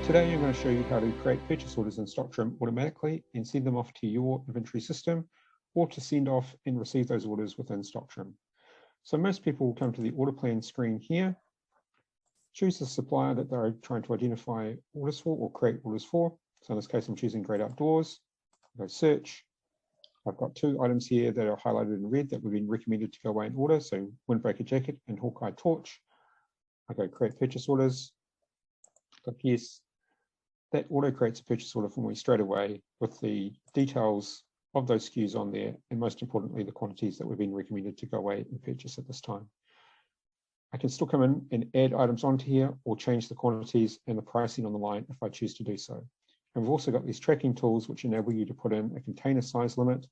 Today I'm going to show you how to create purchase orders in StockTrim automatically and send them off to your inventory system, or to send off and receive those orders within StockTrim. So most people will come to the order plan screen here, choose the supplier that they're trying to identify orders for or create orders for. So in this case, I'm choosing Great Outdoors. Go search. I've got two items here that are highlighted in red that we've been recommended to go away and order. So Windbreaker Jacket and Hawkeye Torch. I go create purchase orders. Click yes. That auto creates a purchase order for me straight away with the details of those SKUs on there, and most importantly, the quantities that we've been recommended to go away and purchase at this time. I can still come in and add items onto here or change the quantities and the pricing on the line if I choose to do so. And we've also got these tracking tools which enable you to put in a container size limit,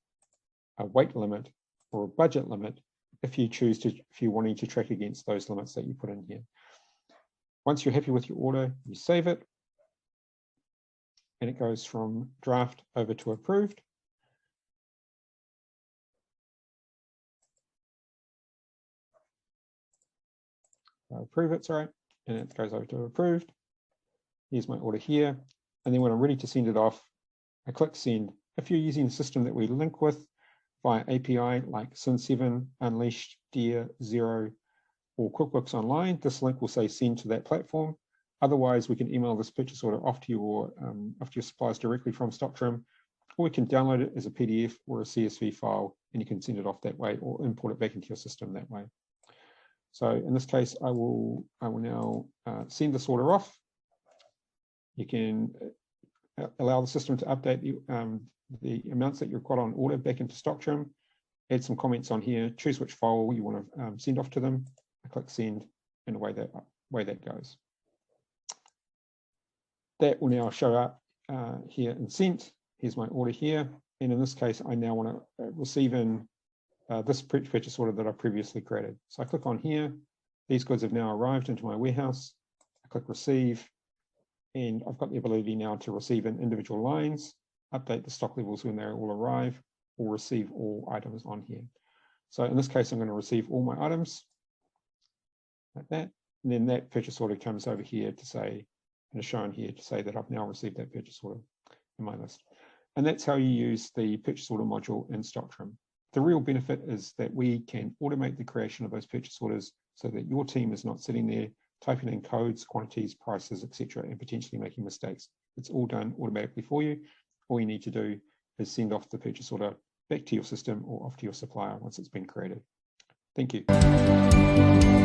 a weight limit, or a budget limit if you're wanting to track against those limits that you put in here. Once you're happy with your order, you save it, and it goes from draft over to approved. Approve it, sorry, and it goes over to approved. Here's my order here, and then when I'm ready to send it off, I click send. If you're using a system that we link with via API like Sin7, Unleashed, Deer, Xero, or QuickBooks Online, this link will say send to that platform. Otherwise, we can email this purchase order off to your suppliers directly from StockTrim, or we can download it as a PDF or a CSV file, and you can send it off that way or import it back into your system that way. So in this case, I will now send this order off. You can allow the system to update the amounts that you've got on order back into StockTrim, add some comments on here, choose which file you want to send off to them. I click send, and away that goes. That will now show up here in sent. Here's my order here, and in this case, I now want to receive in this purchase order that I previously created. So I click on here. These goods have now arrived into my warehouse. I click receive, and I've got the ability now to receive in individual lines, update the stock levels when they all arrive, or receive all items on here. So in this case, I'm going to receive all my items like that, and then that purchase order comes over here to say, and is shown here to say that I've now received that purchase order in my list. And that's how you use the purchase order module in StockTrim. The real benefit is that we can automate the creation of those purchase orders so that your team is not sitting there typing in codes, quantities, prices, etc., and potentially making mistakes. It's all done automatically for you. All you need to do is send off the purchase order back to your system or off to your supplier once it's been created. Thank you.